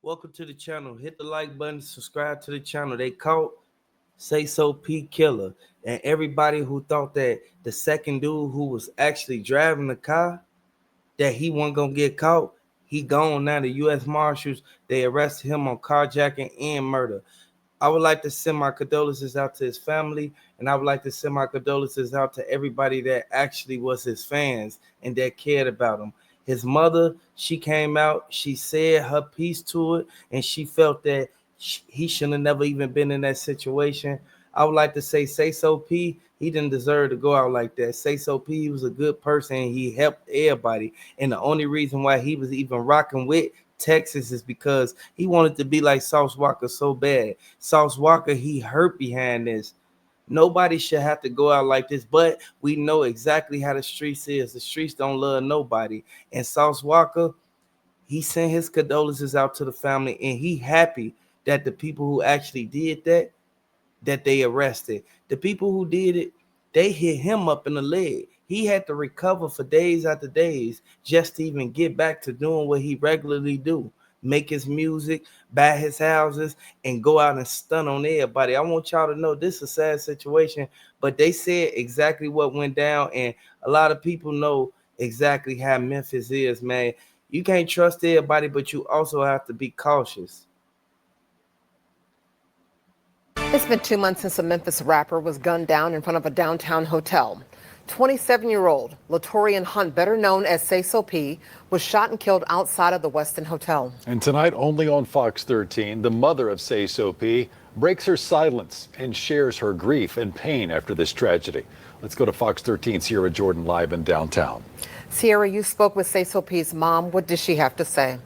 Welcome to the channel. Hit the like button, subscribe to the channel. They caught Sayso P Killer. And everybody who thought that the second dude who was actually driving the car, that he wasn't gonna get caught, he gone now. The U.S. Marshals, they arrested him on carjacking and murder. I would like to send my condolences out to his family, and I would like to send my condolences out to everybody that actually was his fans and that cared about him. His mother, she came out, she said her piece to it, and she felt that he shouldn't have never even been in that situation. I would like to say so P, he didn't deserve to go out like that. Say so P, he was a good person, and he helped everybody. And the only reason why he was even rocking with Texas is because he wanted to be like Sauce Walka so bad. Sauce Walka, he hurt behind this. Nobody should have to go out like this, but we know exactly how the streets is. The streets don't love nobody. And Sauce Walka, he sent his condolences out to the family, and he happy that the people who actually did that they arrested. The people who did it, they hit him up in the leg. He had to recover for days after days just to even get back to doing what he regularly do. Make his music, buy his houses, and go out and stun on everybody. I want y'all to know this is a sad situation, but they said exactly what went down, and a lot of people know exactly how Memphis is, man. You can't trust everybody, but you also have to be cautious. It's been 2 months since a Memphis rapper was gunned down in front of a downtown hotel. 27-year-old Latorian Hunt, better known as Sayso P, was shot and killed outside of the Westin Hotel. And tonight, only on Fox 13, the mother of Sayso P breaks her silence and shares her grief and pain after this tragedy. Let's go to Fox 13, Sierra Jordan live in downtown. Sierra, you spoke with Sayso P's mom. What did she have to say?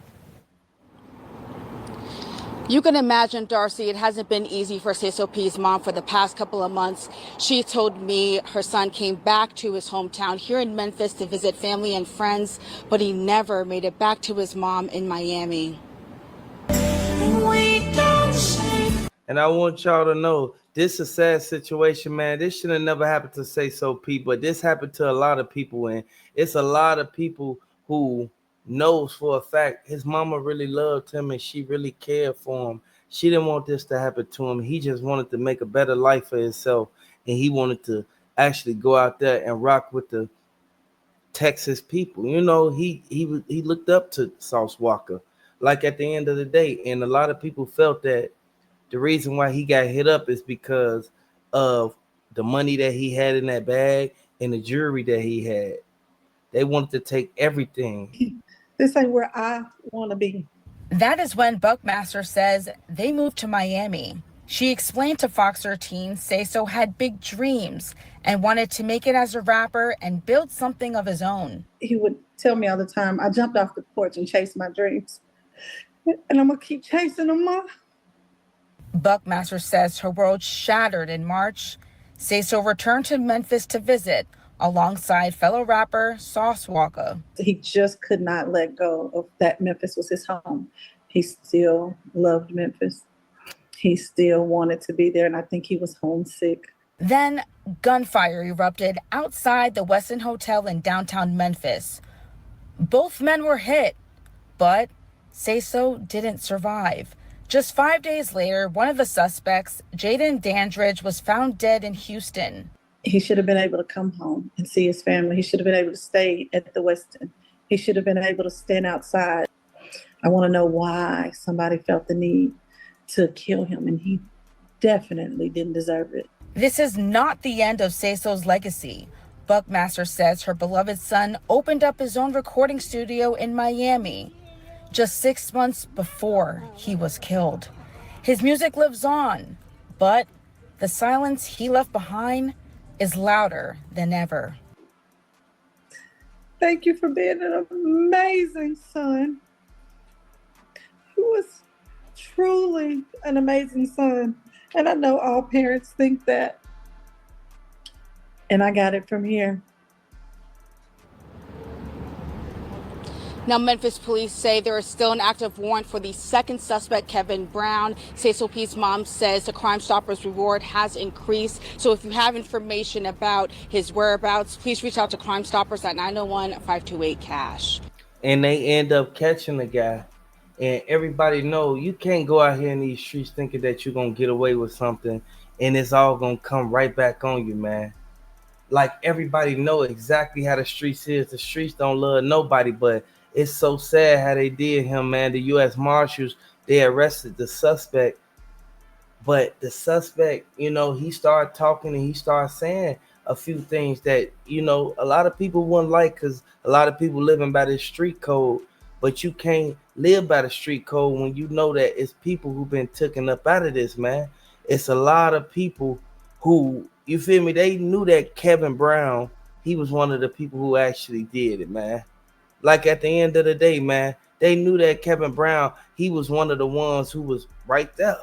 You can imagine, Darcy, it hasn't been easy for Sayso P's mom for the past couple of months. She told me her son came back to his hometown here in Memphis to visit family and friends, but he never made it back to his mom in Miami. And I want y'all to know, this is a sad situation, man. This should have never happened to Sayso P, but this happened to a lot of people, and it's a lot of people who knows for a fact his mama really loved him and she really cared for him. She didn't want this to happen to him. He just wanted to make a better life for himself, and he wanted to actually go out there and rock with the Texas people. You know, he looked up to Sauce Walka, like at the end of the day, and a lot of people felt that the reason why he got hit up is because of the money that he had in that bag and the jewelry that he had. They wanted to take everything. This ain't where I want to be. That is when Buckmaster says they moved to Miami. She explained to Fox 13 Sayso had big dreams and wanted to make it as a rapper and build something of his own. He would tell me all the time, I jumped off the porch and chased my dreams. And I'm going to keep chasing them, Mom. Buckmaster says her world shattered in March. Sayso returned to Memphis to visit alongside fellow rapper Sauce Walka. He just could not let go of that Memphis was his home. He still loved Memphis. He still wanted to be there, and I think he was homesick. Then gunfire erupted outside the Westin Hotel in downtown Memphis. Both men were hit, but Sayso didn't survive. Just 5 days later, one of the suspects, Jaden Dandridge, was found dead in Houston. He should have been able to come home and see his family. He should have been able to stay at the Westin. He should have been able to stand outside. I want to know why somebody felt the need to kill him, and he definitely didn't deserve it. This is not the end of Sayso's legacy. Buckmaster says her beloved son opened up his own recording studio in Miami just 6 months before he was killed. His music lives on, but the silence he left behind is louder than ever. Thank you for being an amazing son. He was truly an amazing son. And I know all parents think that. And I got it from here. Now, Memphis police say there is still an active warrant for the second suspect, Kevin Brown. Sayso P's mom says the Crime Stoppers reward has increased. So if you have information about his whereabouts, please reach out to Crime Stoppers at 901-528-CASH. And they end up catching the guy. And everybody know you can't go out here in these streets thinking that you're gonna get away with something and it's all gonna come right back on you, man. Like everybody know exactly how the streets is. The streets don't love nobody, but it's so sad how they did him, man. The US Marshals, they arrested the suspect, but the suspect, he started talking and he started saying a few things that, a lot of people wouldn't like because a lot of people living by this street code. But you can't live by the street code when you know that it's people who've been taken up out of this, man. It's a lot of people who, you feel me, they knew that Kevin Brown, he was one of the people who actually did it, man. Like at the end of the day, man, they knew that Kevin Brown, he was one of the ones who was right there.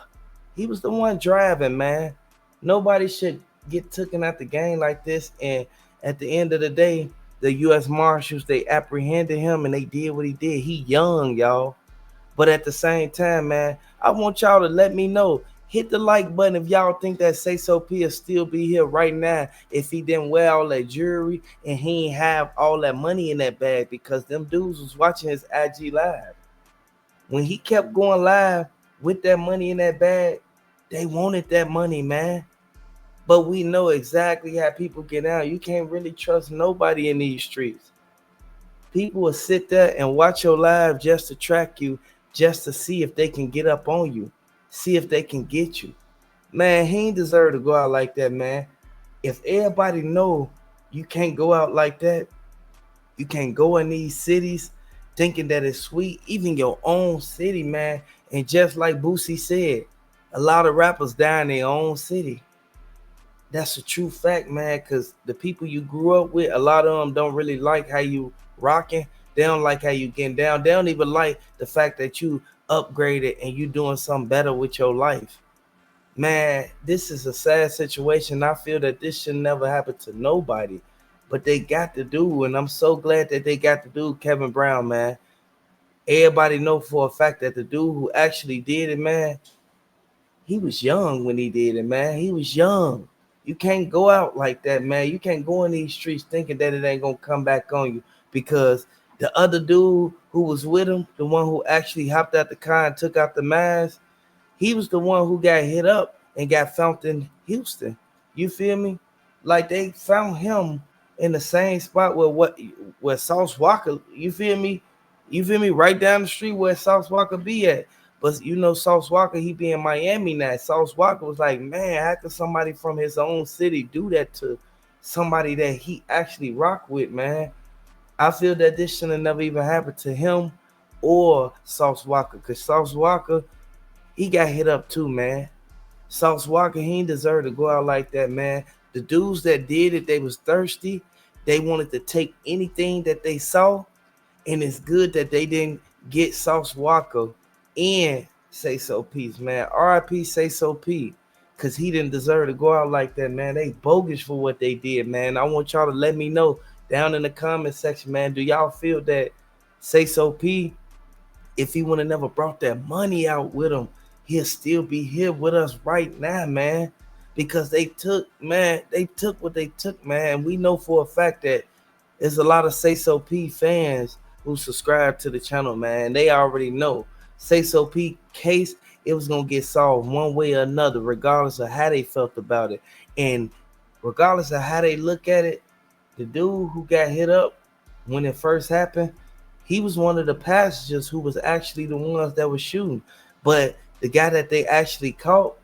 He was the one driving, man. Nobody should get taken out the game like this. And at the end of the day, the U.S. Marshals, they apprehended him and they did what he did. He young, y'all. But at the same time, man, I want y'all to let me know. Hit the like button if y'all think that Sayso P will still be here right now if he didn't wear all that jewelry and he ain't have all that money in that bag, because them dudes was watching his IG live. When he kept going live with that money in that bag, they wanted that money, man. But we know exactly how people get out. You can't really trust nobody in these streets. People will sit there and watch your live just to track you, just to see if they can get up on you, see if they can get you. Man, he ain't deserve to go out like that, man. If everybody know you can't go out like that, you can't go in these cities thinking that it's sweet, even your own city, man. And just like Boosie said, a lot of rappers die in their own city. That's a true fact, man, because the people you grew up with, a lot of them don't really like how you rocking. They don't like how you getting down. They don't even like the fact that you upgraded and you doing something better with your life. Man, this is a sad situation. I feel that this should never happen to nobody. But they got to do, and I'm so glad that they got to do Kevin Brown, man. Everybody know for a fact that the dude who actually did it, man, he was young when he did it, man. He was young. You can't go out like that, man. You can't go in these streets thinking that it ain't gonna come back on you, because the other dude who was with him, the one who actually hopped out the car and took out the mask, he was the one who got hit up and got found in Houston. You feel me? Like they found him in the same spot where Sauce Walka, you feel me? You feel me? Right down the street where Sauce Walka be at. But Sauce Walka, he be in Miami now. Sauce Walka was like, man, how could somebody from his own city do that to somebody that he actually rock with, man? I feel that this should have never even happened to him or Sauce Walka, because Sauce Walka, he got hit up too, man. Sauce Walka, he ain't deserve to go out like that, man. The dudes that did it, they was thirsty. They wanted to take anything that they saw, and it's good that they didn't get Sauce Walka and Say So Peace, man. R.I.P. Say So P, because he didn't deserve to go out like that, man. They bogus for what they did, man. I want y'all to let me know down in the comment section, man. Do y'all feel that Say So P, if he would have never brought that money out with him, he'll still be here with us right now, man? Because they took what they took, man. We know for a fact that there's a lot of Say So P fans who subscribe to the channel, man. They already know Say So P case, it was gonna get solved one way or another, regardless of how they felt about it. And regardless of how they look at it, the dude who got hit up when it first happened, he was one of the passengers who was actually the ones that was shooting. But the guy that they actually caught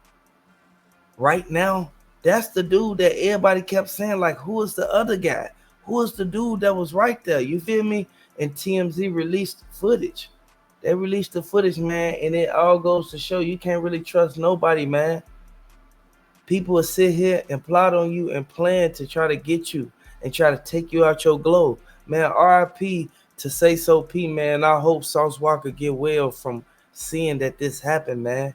right now, that's the dude that everybody kept saying, like, who is the other guy? Who is the dude that was right there? You feel me? And TMZ released footage. They released the footage, man, and it all goes to show you can't really trust nobody, man. People will sit here and plot on you and plan to try to get you and try to take you out your glow. Man, RIP to Say So P, man. I hope Sauce Walka get well from seeing that this happened, man.